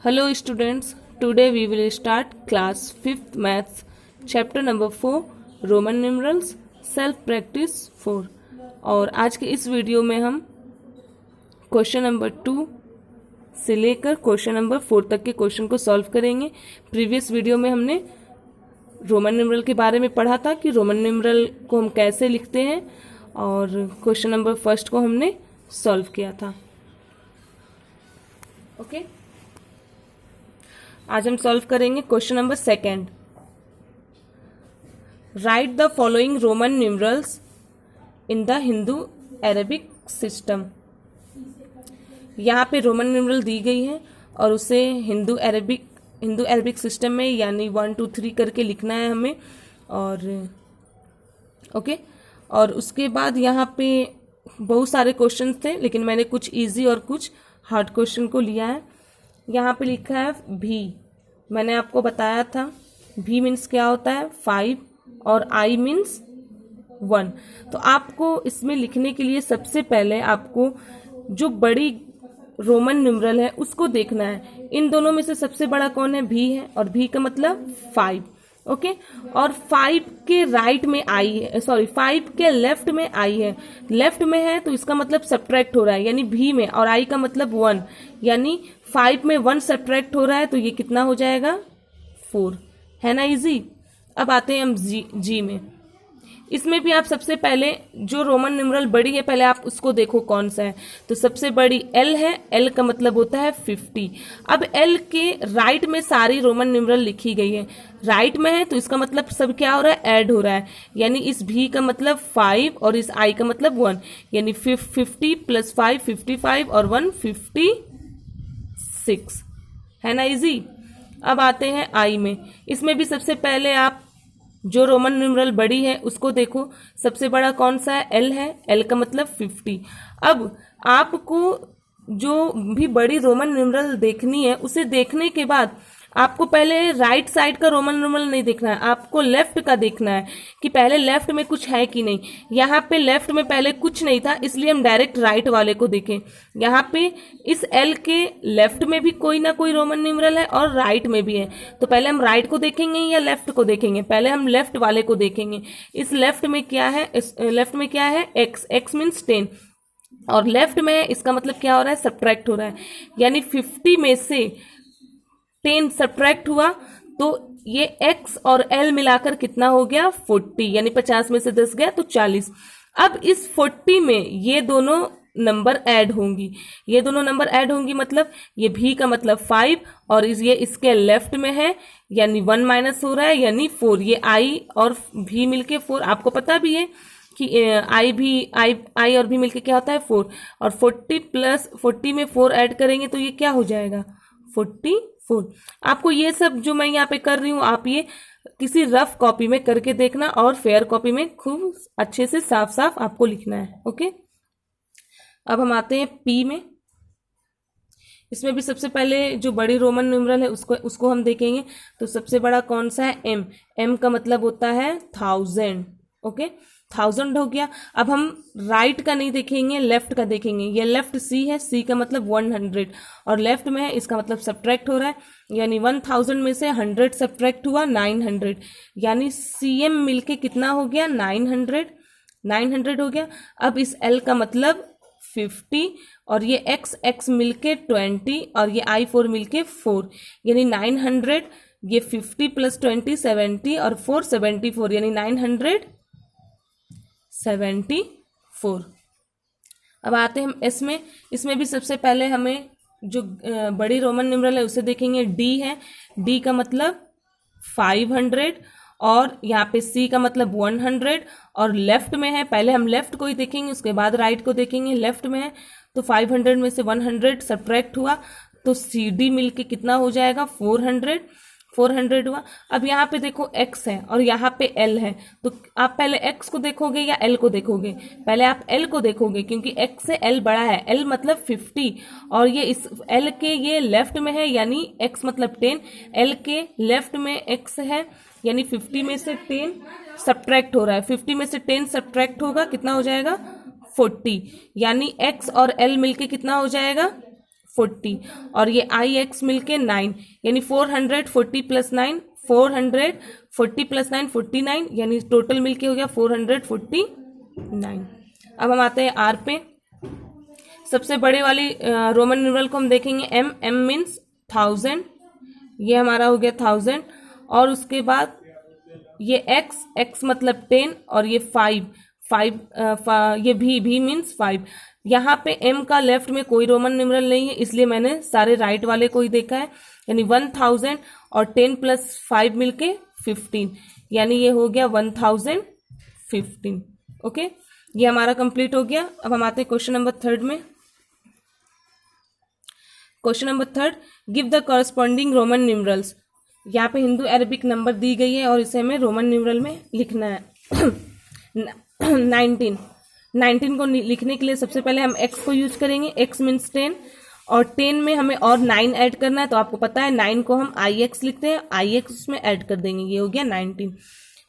Hello students, today we will start class 5th maths chapter number 4 Roman numerals self practice 4। और आज के इस video में हम क्वेश्चन नंबर 2 से लेकर क्वेश्चन नंबर 4 तक के क्वेश्चन को सॉल्व करेंगे। प्रीवियस वीडियो में हमने रोमन न्यूमरल के बारे में पढ़ा था कि रोमन न्यूमरल को हम कैसे लिखते हैं और क्वेश्चन नंबर फर्स्ट को हमने सॉल्व किया था। ओके आज हम सॉल्व करेंगे question number second. Right the following Roman numerals in the Hindu Arabic system. यहाँ पे रोमन न्यूमरल दी गई है और उसे हिंदू अरेबिक सिस्टम में यानी 1 2 3 करके लिखना है हमें। और ओके और उसके बाद यहाँ पे बहुत सारे क्वेश्चन थे, लेकिन मैंने कुछ इजी और कुछ हार्ड क्वेश्चन को लिया है। यहाँ पे लिखा है भी, मैंने आपको बताया था भी मीन्स क्या होता है 5 और आई मीन्स 1। तो आपको इसमें लिखने के लिए सबसे पहले आपको जो बड़ी रोमन न्यूमरल है उसको देखना है। इन दोनों में से सबसे बड़ा कौन है? भी है, और भी का मतलब 5। ओके और 5 के राइट में आई है, सॉरी 5 के लेफ्ट में आई है। लेफ्ट में है तो इसका मतलब सब्ट्रैक्ट हो रहा है यानी भी में, और आई का मतलब 1 यानी 5 में 1 सब्ट्रैक्ट हो रहा है तो ये कितना हो जाएगा 4। है ना इजी। अब आते हैं हम जी में। इसमें भी आप सबसे पहले जो रोमन न्यूमरल बड़ी है पहले आप उसको देखो कौन सा है। तो सबसे बड़ी एल है, एल का मतलब होता है 50। अब एल के राइट में सारी रोमन न्यूमरल लिखी गई है, राइट में है तो इसका मतलब सब क्या हो रहा है? ऐड हो रहा है। यानी इस भी का मतलब 5 और इस आई का मतलब 1 यानी 50 प्लस 5 55 और 1 56। है ना इजी। अब आते हैं आई में। इसमें भी सबसे पहले आप जो रोमन न्यूमरल बड़ी है उसको देखो। सबसे बड़ा कौन सा है? एल है, एल का मतलब 50। अब आपको जो भी बड़ी रोमन न्यूमरल देखनी है उसे देखने के बाद आपको पहले राइट साइड का रोमन न्यूमरल नहीं देखना है, आपको लेफ्ट का देखना है कि पहले लेफ्ट में कुछ है कि नहीं। यहाँ पे लेफ्ट में पहले कुछ नहीं था इसलिए हम डायरेक्ट राइट वाले को देखें। यहाँ पे इस एल के लेफ्ट में भी कोई ना कोई रोमन न्यूमरल है और राइट में भी है। तो पहले हम राइट को देखेंगे या लेफ्ट को देखेंगे? पहले हम लेफ्ट वाले को देखेंगे। इस लेफ्ट में क्या है? इस लेफ्ट में क्या है? एक्स, एक्स मीन्स 10 और लेफ्ट में इसका मतलब क्या हो रहा है? सब्ट्रैक्ट हो रहा है। यानी 50 में से 10 सब्ट्रैक्ट हुआ तो ये x और l मिलाकर कितना हो गया? 40 यानी 50 में से 10 गया तो 40। अब इस 40 में ये दोनों नंबर ऐड होंगी, ये दोनों नंबर ऐड होंगी मतलब ये भी का मतलब 5 और ये इसके लेफ्ट में है यानी 1 माइनस हो रहा है यानी 4। ये आई और भी मिलके 4। आपको पता भी है कि आई और भी मिलके क्या होता है 4। और 40 प्लस 40 में 4 ऐड करेंगे तो ये क्या हो जाएगा? 44। आपको ये सब जो मैं यहाँ पे कर रही हूँ आप ये किसी रफ कॉपी में करके देखना और फेयर कॉपी में खूब अच्छे से साफ साफ आपको लिखना है। ओके अब हम आते हैं पी में। इसमें भी सबसे पहले जो बड़ी रोमन न्यूमरल है उसको हम देखेंगे। तो सबसे बड़ा कौन सा है? एम। एम का मतलब होता है 1000। ओके 1000 हो गया। अब हम राइट का नहीं देखेंगे, लेफ्ट का देखेंगे। ये लेफ्ट सी है, सी का मतलब 100 और लेफ्ट में है इसका मतलब सब्ट्रैक्ट हो रहा है यानी 1000 में से 100 सब्ट्रैक्ट हुआ 900 यानी सीएम मिलके कितना हो गया? 900 हो गया। अब इस एल का मतलब 50 और ये एक्स, एक्स मिलके 20 और ये आई 4 मिलके 4 यानी 900। ये 50 प्लस 20 70 और 4 74 यानी 974। अब आते हैं हम एस में। इसमें भी सबसे पहले हमें जो बड़ी रोमन न्यूमरल है उसे देखेंगे। डी है, डी का मतलब 500 और यहाँ पे सी का मतलब 100 और लेफ्ट में है। पहले हम लेफ्ट को ही देखेंगे उसके बाद राइट को देखेंगे। लेफ्ट में है तो 500 में से 100 सब्ट्रैक्ट हुआ तो सी डी मिलके कितना हो जाएगा? 400 हुआ। अब यहाँ पे देखो x है और यहाँ पे l है तो आप पहले x को देखोगे या l को देखोगे? पहले आप l को देखोगे क्योंकि x से l बड़ा है। l मतलब 50 और ये इस l के ये लेफ्ट में है यानी x मतलब 10। l के लेफ्ट में x है यानी 50 में से 10 सब्ट्रैक्ट हो रहा है। 50 में से 10 सब्ट्रैक्ट होगा कितना हो जाएगा? 40 यानी x और l मिलके कितना हो जाएगा? 40 और ये आई एक्स मिलके 9, यानी 440 प्लस 9, 440 प्लस 9 49, यानी टोटल मिलके हो गया 449। अब हम आते हैं आर पे। सबसे बड़े वाली रोमन न्यूमरल को हम देखेंगे एम। एम मीन्स 1000, ये हमारा हो गया 1000। और उसके बाद ये एक्स, एक्स मतलब 10 और ये 5, ये भी मीन्स 5। यहाँ पे एम का लेफ्ट में कोई रोमन न्यूमरल नहीं है, इसलिए मैंने सारे राइट वाले को ही देखा है। यानी 1000 और 10 प्लस 5 मिलके 15, यानी ये हो गया 1015। ओके, ये हमारा कंप्लीट हो गया। अब हम आते हैं क्वेश्चन नंबर 3 में। Question number 3, give the corresponding Roman numerals. यहाँ पे हिंदू अरेबिक नंबर दी गई है और इसे हमें रोमन न्यूमरल में लिखना है। 19 को लिखने के लिए सबसे पहले हम x को यूज करेंगे। x मीन्स 10 और 10 में हमें और 9 ऐड करना है, तो आपको पता है 9 को हम ix लिखते हैं, ix उसमें ऐड कर देंगे, ये हो गया 19।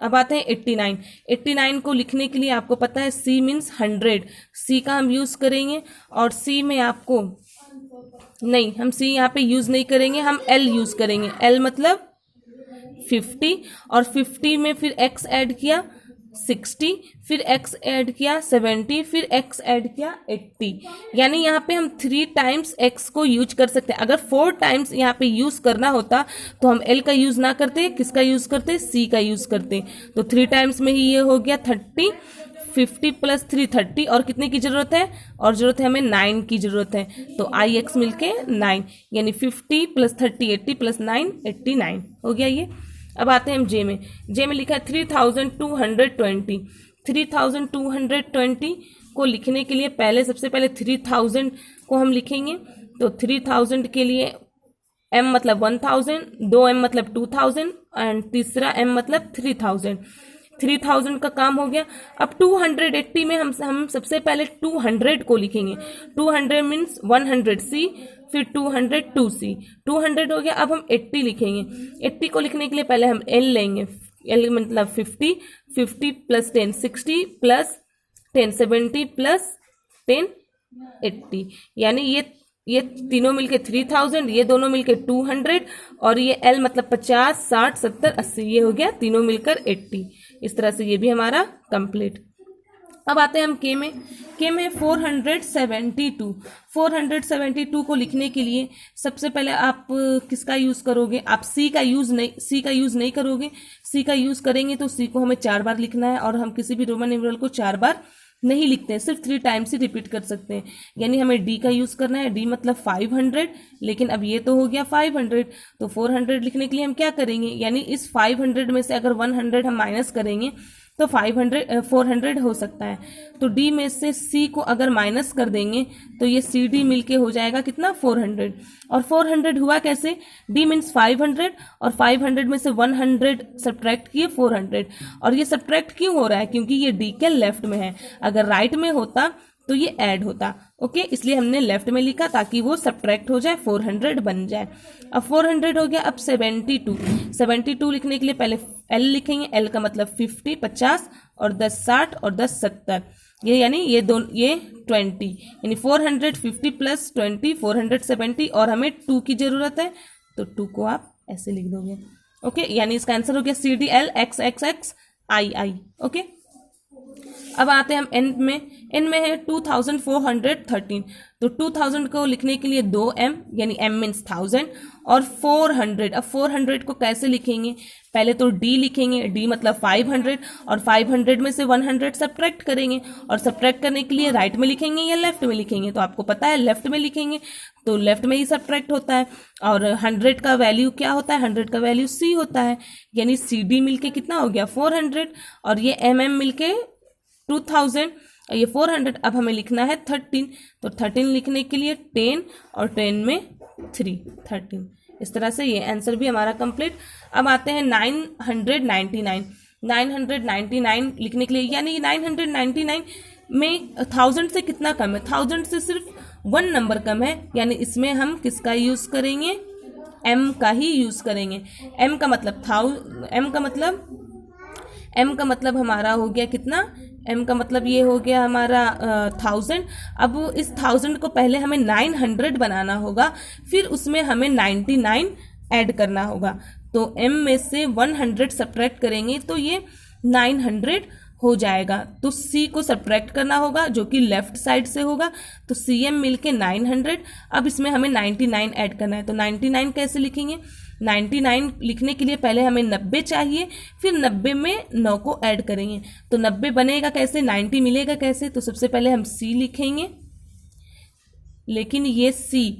अब आते हैं 89। 89 को लिखने के लिए आपको पता है c मीन्स 100, c का हम यूज करेंगे और c में आपको नहीं, हम c यहाँ पे यूज नहीं करेंगे, हम l यूज करेंगे। l मतलब 50 और 50 में फिर x ऐड किया 60, फिर x ऐड किया 70, फिर x ऐड किया 80, यानी यहाँ पे हम 3 टाइम्स x को यूज कर सकते हैं। अगर 4 टाइम्स यहाँ पे यूज करना होता तो हम l का यूज ना करते, किसका यूज करते, c का यूज करते। तो 3 टाइम्स में ही ये हो गया 30, 50 प्लस 3 30, और कितने की जरूरत है, और जरूरत है हमें 9 की जरूरत है, तो आई एक्स मिलके 9, यानी 50 प्लस 30 80 प्लस 9 89 हो गया ये। अब आते हैं हम जे में। जे में लिखा है 3220। 3220 को लिखने के लिए पहले सबसे पहले 3000 को हम लिखेंगे। तो 3000 के लिए m मतलब 1000, 2m मतलब 2000 एंड तीसरा m मतलब 3000। 3000 का काम हो गया। अब 280 में हम सबसे पहले 200 को लिखेंगे। 200 मीन्स 100c, फिर 200 2c, 200 हो गया। अब हम 80 लिखेंगे। 80 को लिखने के लिए पहले हम l लेंगे, l मतलब 50, 50 प्लस 10 60 प्लस 10 70 प्लस 10 80, यानी ये तीनों मिलके 3000, ये दोनों मिलके 200 और ये l मतलब 50 60 70 80, ये हो गया तीनों मिलकर 80। इस तरह से ये भी हमारा कंप्लीट। अब आते हैं हम के में। के में 472। 472 को लिखने के लिए सबसे पहले आप किसका यूज करोगे, आप सी का यूज नहीं करोगे। सी का यूज करेंगे तो सी को हमें 4 बार लिखना है, और हम किसी भी रोमन न्यूमरल को 4 बार नहीं लिखते हैं, सिर्फ 3 टाइम्स ही रिपीट कर सकते हैं। यानी हमें डी का यूज करना है, डी मतलब 500, लेकिन अब ये तो हो गया 500, तो 400 लिखने के लिए हम क्या करेंगे, यानी इस 500 में से अगर 100 हम माइनस करेंगे तो 400 हो सकता है। तो डी में से सी को अगर माइनस कर देंगे तो ये सी डी मिलके हो जाएगा कितना, 400। और 400 हुआ कैसे, डी मीन्स 500 और 500 में से 100 सब्ट्रैक्ट किए 400, और ये सब्ट्रैक्ट क्यों हो रहा है, क्योंकि ये डी के लेफ्ट में है। अगर राइट में होता तो ये ऐड होता। ओके, इसलिए हमने लेफ्ट में लिखा ताकि वो सब्ट्रैक्ट हो जाए, 400 बन जाए। अब 400 हो गया। अब 72 लिखने के लिए पहले एल लिखेंगे। एल का मतलब 50 50 और 10 60 और 10 70, ये यानी ये 20, यानी 450 प्लस 20 470, और हमें 2 की जरूरत है तो 2 को आप ऐसे लिख दोगे। ओके, यानी इसका आंसर हो गया C D L X X X I I. Okay, अब आते हैं हम एन में। एन में है 2413। तो 2000 को लिखने के लिए 2m, यानी m मीन्स 1000 और 400। अब 400 को कैसे लिखेंगे, पहले तो d लिखेंगे, d मतलब 500 और 500 में से 100 सब्ट्रैक्ट करेंगे, और सब्ट्रैक्ट करने के लिए राइट में लिखेंगे या लेफ्ट में लिखेंगे, तो आपको पता है लेफ्ट में लिखेंगे तो लेफ्ट में ही सब्ट्रैक्ट होता है। और 100 का वैल्यू क्या होता है, 100 का वैल्यू c होता है, यानी सी डी मिलके कितना हो गया 400, और ये mm मिलके 2000 और ये 400। अब हमें लिखना है 13, तो 13 लिखने के लिए 10 और 10 में 3 13। इस तरह से ये आंसर भी हमारा कंप्लीट। अब आते हैं 999। 999 लिखने के लिए, यानी 999 में 1000 से कितना कम है, 1000 से सिर्फ 1 नंबर कम है, यानी इसमें हम किसका यूज करेंगे, m का ही यूज करेंगे। m का मतलब हमारा हो गया कितना, m का मतलब ये हो गया हमारा 1000। अब इस 1000 को पहले हमें 900 बनाना होगा, फिर उसमें हमें 99 ऐड करना होगा। तो m में से 100 सब्ट्रैक्ट करेंगे तो ये 900 हो जाएगा। तो c को सब्ट्रैक्ट करना होगा जो कि लेफ्ट साइड से होगा, तो cm मिलके 900। अब इसमें हमें 99 ऐड करना है, तो 99 कैसे लिखेंगे? 99 लिखने के लिए पहले हमें 90 चाहिए, फिर 90 में 9 को ऐड करेंगे। तो 90 बनेगा कैसे, 90 मिलेगा कैसे? तो सबसे पहले हम c लिखेंगे, लेकिन ये c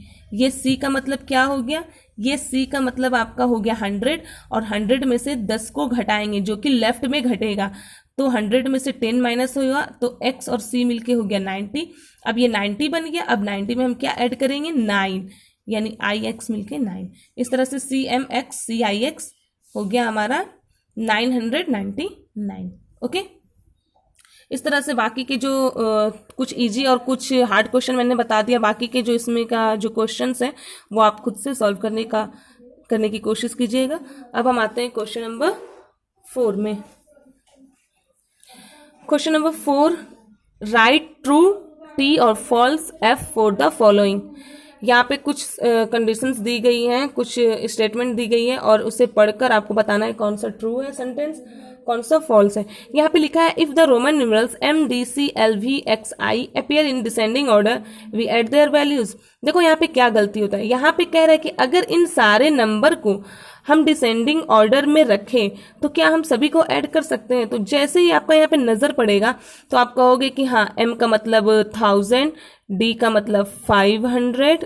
का मतलब क्या हो गया? ये c का मतलब आपका हो गया 100, और 100 में से 10 को घटाएंगे जो कि लेफ्ट में घटेगा, तो 100 में से 10 माइनस होगा, तो x और c मिलके हो गया 90। अब ये 90 बन गया। अब 90 में हम क्या ऐड करेंगे? 9, यानी ix मिलके 9। इस तरह से cmx cix हो गया हमारा 999। ओके, इस तरह से बाकी के जो कुछ इजी और कुछ हार्ड क्वेश्चन मैंने बता दिया। बाकी के जो इसमें का जो क्वेश्चंस हैं वो आप खुद से सॉल्व करने की कोशिश कीजिएगा। अब हम आते हैं क्वेश्चन नंबर 4 में। Question number 4, write true T और false F for the following. यहाँ पे कुछ कंडीशंस दी गई हैं, कुछ स्टेटमेंट दी गई है, और उसे पढ़कर आपको बताना है कौन सा ट्रू है सेंटेंस, कौन सा फॉल्स है। यहाँ पे लिखा है if the Roman numerals M D C L V X I appear in descending order we add their values. देखो यहाँ पे क्या गलती होता है, यहाँ पे कह रहा है कि अगर इन सारे नंबर को हम डिसेंडिंग ऑर्डर में रखें तो क्या हम सभी को ऐड कर सकते हैं। तो जैसे ही आपका यहाँ पे नजर पड़ेगा तो आप कहोगे कि हाँ, m का मतलब 1000, d का मतलब 500,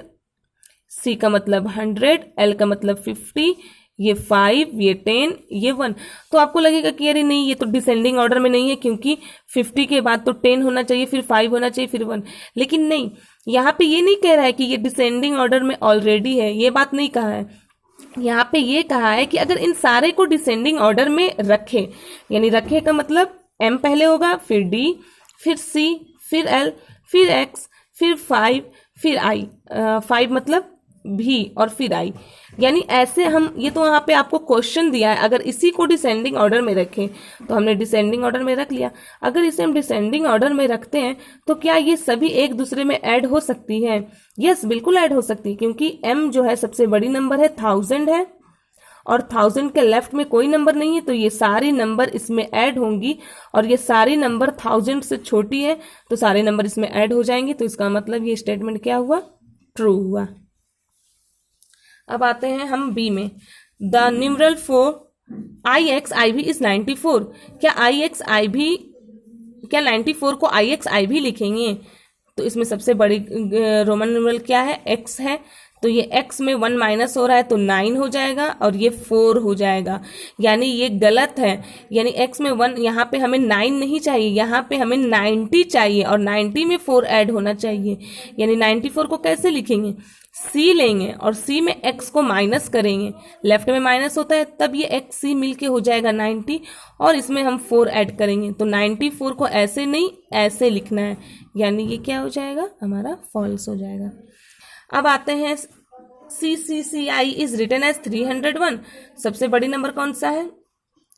c का मतलब 100, l का मतलब 50, ये 5, ये 10, ये 1। तो आपको लगेगा कि अरे नहीं, ये तो डिसेंडिंग ऑर्डर में नहीं है, क्योंकि 50 के बाद तो 10 होना चाहिए, फिर 5 होना चाहिए, फिर 1। लेकिन नहीं, यहाँ पे ये नहीं कह रहा है कि ये डिसेंडिंग ऑर्डर में ऑलरेडी है, ये बात नहीं कहा है। यहाँ पे ये कहा है कि अगर इन सारे को डिसेंडिंग ऑर्डर में रखे, यानी रखे का मतलब m पहले होगा, फिर d, फिर c, फिर l, फिर x, फिर 5, फिर i, 5 मतलब भी, और फिर i। यानी ऐसे हम, ये तो यहाँ पे आपको क्वेश्चन दिया है, अगर इसी को डिसेंडिंग ऑर्डर में रखें तो हमने डिसेंडिंग ऑर्डर में रख लिया। अगर इसे हम डिसेंडिंग ऑर्डर में रखते हैं तो क्या ये सभी एक दूसरे में ऐड हो सकती है? यस, बिल्कुल ऐड हो सकती है, क्योंकि m जो है सबसे बड़ी नंबर है, 1000 है, और 1000 के लेफ्ट में कोई नंबर नहीं है, तो ये सारी नंबर इसमें ऐड होंगी, और ये सारी नंबर 1000 से छोटी है, तो सारे नंबर इसमें ऐड हो जाएंगे। तो इसका मतलब ये स्टेटमेंट क्या हुआ? ट्रू हुआ। अब आते हैं हम बी में। The numeral for I X I भी इज 94। क्या 94 को आई एक्स आई भी लिखेंगे? तो इसमें सबसे बड़ी रोमन न्यूमरल क्या है? x है, तो ये x में 1 माइनस हो रहा है तो 9 हो जाएगा, और ये 4 हो जाएगा, यानी ये गलत है। यानी x में 1, यहाँ पे हमें 9 नहीं चाहिए, यहाँ पे हमें 90 चाहिए, और 90 में 4 ऐड होना चाहिए। यानी 94 को कैसे लिखेंगे? c लेंगे और c में x को माइनस करेंगे, लेफ्ट में माइनस होता है, तब ये x c मिलके हो जाएगा 90, और इसमें हम 4 ऐड करेंगे, तो 94 को ऐसे नहीं ऐसे लिखना है, यानी ये क्या हो जाएगा? हमारा फॉल्स हो जाएगा। अब आते हैं CCCI इज रिटन एज 301। सबसे बड़ी नंबर कौन सा है?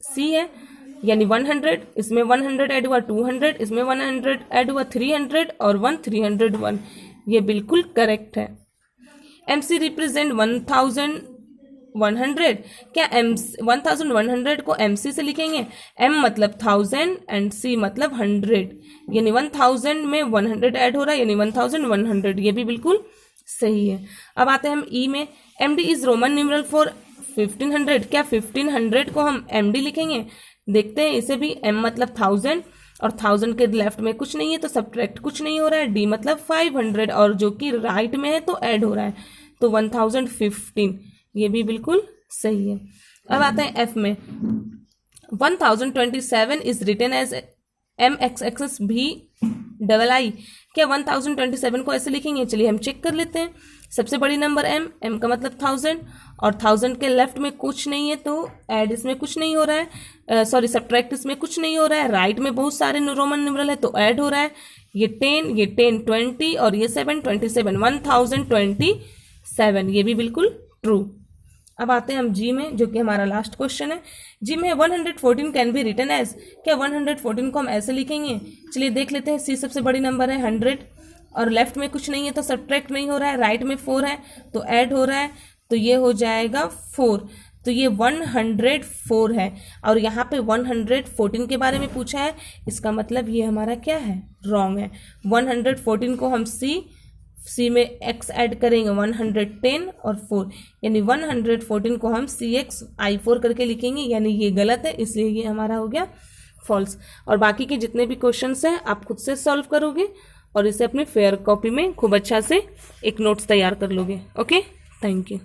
c है, यानी 100, इसमें 100 ऐड हुआ 200, इसमें 100 ऐड हुआ 300, और 301, ये बिल्कुल करेक्ट है। MC represent 1100। क्या 1100 को MC से लिखेंगे? M मतलब 1000 एंड C मतलब 100, यानी 1000 में 100 ऐड हो रहा है, यानी 1100, ये भी बिल्कुल सही है। अब आते हैं हम E में। MD is Roman numeral for 1500। क्या 1500 को हम MD लिखेंगे? देखते हैं इसे भी। M मतलब 1000, और 1000 के लेफ्ट में कुछ नहीं है तो सब्ट्रैक्ट कुछ नहीं हो रहा है, D मतलब 500, और जो कि राइट में है तो ऐड हो रहा है, तो 1015, ये भी बिल्कुल सही है। अब आते हैं F में। 1027 is written as MXXS VII। क्या 1027 को ऐसे लिखेंगे? चलिए हम चेक कर लेते हैं। सबसे बड़ी नंबर M का मतलब 1000, और 1000 के लेफ्ट में कुछ नहीं है तो ऐड इसमें कुछ नहीं हो रहा है, सब्ट्रैक्ट इसमें कुछ नहीं हो रहा है, राइट में बहुत सारे रोमन न्यूमरल है तो ऐड हो रहा है, ये 10 20, और ये 7 27, 1027, ये भी बिल्कुल ट्रू। अब आते हैं हम जी में, जो कि हमारा लास्ट क्वेश्चन है। जी में 114 कैन बी रिटन एज, क्या 114 को हम ऐसे लिखेंगे? चलिए देख लेते हैं। सी सबसे बड़ी नंबर है 100 और लेफ्ट में कुछ नहीं है तो सब्ट्रैक्ट नहीं हो रहा है, राइट में 4 है तो ऐड हो रहा है, तो ये हो जाएगा 4। तो ये 104 है और यहाँ पे 114 के बारे में पूछा है, इसका मतलब ये हमारा क्या है? रॉन्ग है। 114 को हम सी में x ऐड करेंगे 110 और 4, यानी 114 को हम CXI4 करके लिखेंगे, यानी ये गलत है, इसलिए ये हमारा हो गया फॉल्स। और बाकी के जितने भी क्वेश्चंस हैं आप खुद से सॉल्व करोगे और इसे अपनी फेयर कॉपी में खूब अच्छा से एक नोट्स तैयार कर लोगे। Okay, thank you.